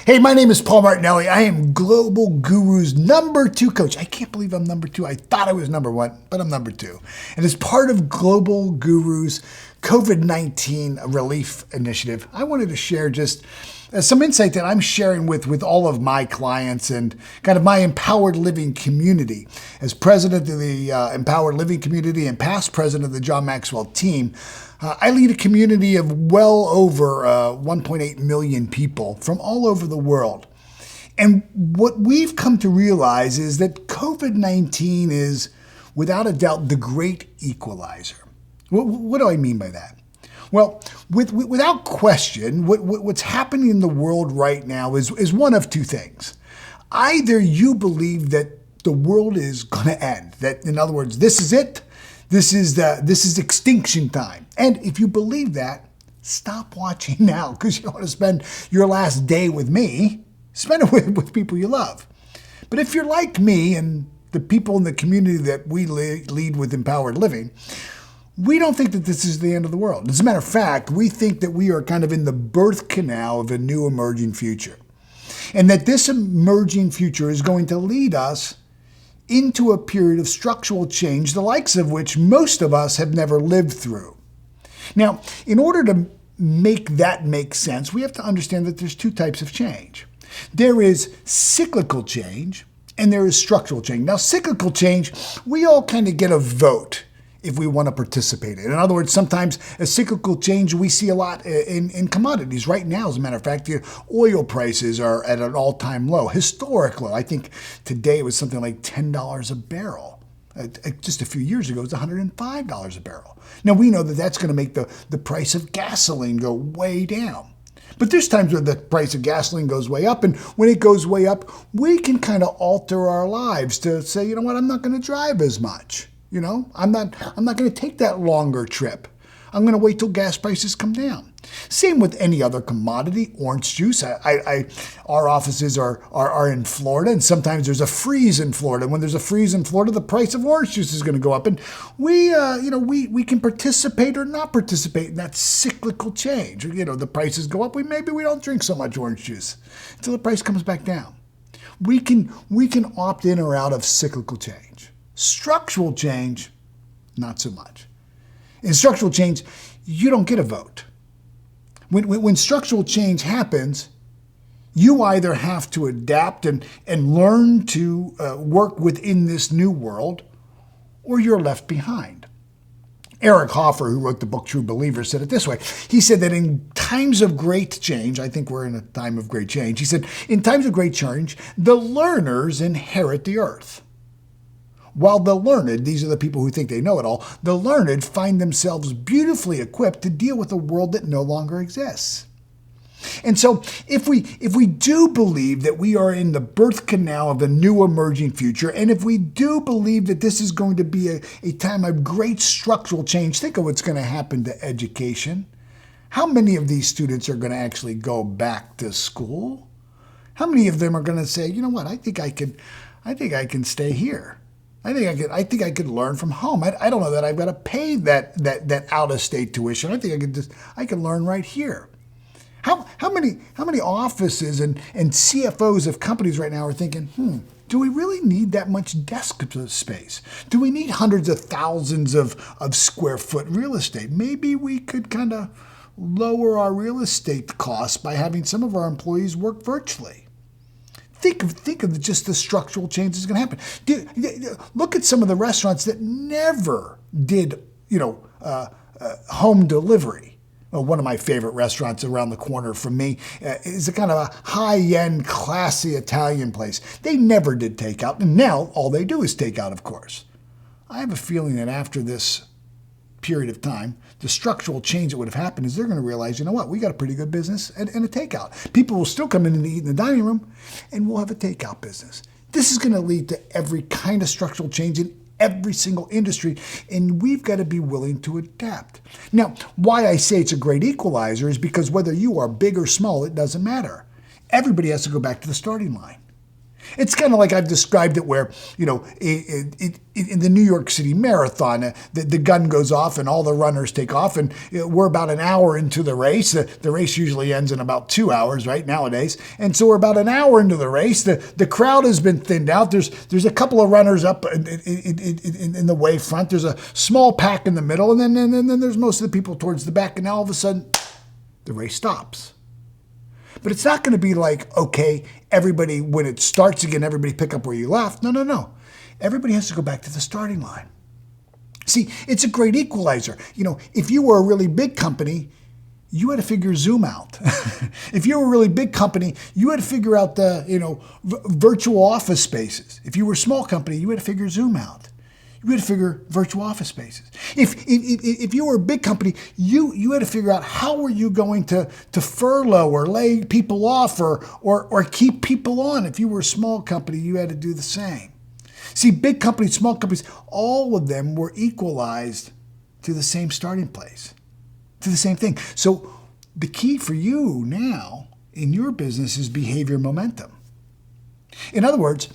Hey, my name is Paul Martinelli. I am Global Guru's #2 coach. I can't believe I'm #2. I thought I was #1, but I'm #2. And as part of Global Guru's COVID-19 relief initiative, I wanted to share just some insight that I'm sharing with all of my clients and kind of my empowered living community. As president of the empowered living community and past president of the John Maxwell team, I lead a community of well over 1.8 million people from all over the world. And what we've come to realize is that COVID-19 is, without a doubt, the great equalizer. What do I mean by that? Well, without question, what's happening in the world right now is one of two things. Either you believe that the world is going to end, that, in other words, this is it. This is extinction time. And if you believe that, stop watching now because you don't want to spend your last day with me. Spend it with people you love. But if you're like me and the people in the community that we lead with Empowered Living, we don't think that this is the end of the world. As a matter of fact, we think that we are kind of in the birth canal of a new emerging future. And that this emerging future is going to lead us into a period of structural change, the likes of which most of us have never lived through. Now, in order to make that make sense, we have to understand that there's two types of change. There is cyclical change and there is structural change. Now, cyclical change, we all kind of get a vote if we want to participate in. In other words, sometimes a cyclical change we see a lot in commodities. Right now, as a matter of fact, the oil prices are at an all-time low, historic low. I think today it was something like $10 a barrel. Just a few years ago, it was $105 a barrel. Now, we know that that's going to make the price of gasoline go way down. But there's times where the price of gasoline goes way up, and when it goes way up, we can kind of alter our lives to say, you know what, I'm not going to drive as much. You know, I'm not going to take that longer trip. I'm going to wait till gas prices come down. Same with any other commodity, orange juice. Our offices are in Florida, and sometimes there's a freeze in Florida. When there's a freeze in Florida, the price of orange juice is going to go up, and we can participate or not participate in that cyclical change. You know, the prices go up. Maybe we don't drink so much orange juice until the price comes back down. We can opt in or out of cyclical change. Structural change, not so much. In structural change, you don't get a vote. When structural change happens, you either have to adapt and learn to work within this new world, or you're left behind. Eric Hoffer, who wrote the book True Believers, said it this way. He said that in times of great change, I think we're in a time of great change, he said, in times of great change, the learners inherit the earth. While the learned, these are the people who think they know it all, the learned find themselves beautifully equipped to deal with a world that no longer exists. And so if we do believe that we are in the birth canal of a new emerging future, and if we do believe that this is going to be a time of great structural change, think of what's going to happen to education. How many of these students are going to actually go back to school? How many of them are going to say, you know what, I think I can stay here. I think I could learn from home. I don't know that I've got to pay that out-of-state tuition. I think I can learn right here. How many offices and CFOs of companies right now are thinking, do we really need that much desk space? Do we need hundreds of thousands of square foot real estate? Maybe we could kind of lower our real estate costs by having some of our employees work virtually. Think of just the structural changes going to happen. Look at some of the restaurants that never did, home delivery. Well, one of my favorite restaurants around the corner from me is a kind of a high-end, classy Italian place. They never did takeout, and now all they do is takeout, of course. I have a feeling that after this period of time, the structural change that would have happened is they're going to realize, you know what, we got a pretty good business and a takeout. People will still come in and eat in the dining room, and we'll have a takeout business. This is going to lead to every kind of structural change in every single industry, and we've got to be willing to adapt. Now, why I say it's a great equalizer is because whether you are big or small, it doesn't matter. Everybody has to go back to the starting line. It's kind of like I've described it where, in the New York City Marathon, the gun goes off and all the runners take off, and we're about an hour into the race. The race usually ends in about 2 hours, right, nowadays. And so we're about an hour into the race. The crowd has been thinned out. There's a couple of runners up in the way front. There's a small pack in the middle, and then there's most of the people towards the back. And now all of a sudden, the race stops. But it's not going to be like, okay, everybody, when it starts again, everybody pick up where you left. No. Everybody has to go back to the starting line. See, it's a great equalizer. If you were a really big company, you had to figure Zoom out. If you were a really big company, you had to figure out the, virtual office spaces. If you were a small company, you had to figure Zoom out. You had to figure virtual office spaces. If you were a big company, you had to figure out how were you going to furlough or lay people off or keep people on. If you were a small company, you had to do the same. See, big companies, small companies, all of them were equalized to the same starting place, to the same thing. So the key for you now in your business is behavior momentum. In other words,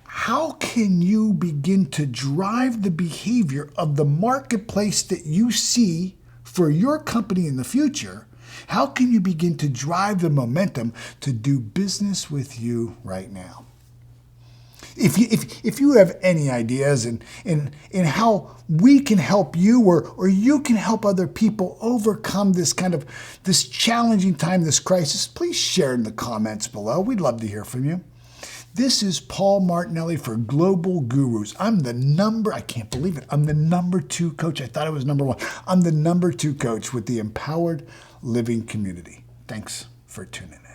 how can you begin to drive the behavior of the marketplace that you see for your company in the future? How can you begin to drive the momentum to do business with you right now? If you have any ideas in how we can help you or you can help other people overcome this challenging time, this crisis, please share in the comments below. We'd love to hear from you. This is Paul Martinelli for Global Gurus. I can't believe it. I'm the number 2 coach. I thought I was number 1. I'm the number 2 coach with the Empowered Living Community. Thanks for tuning in.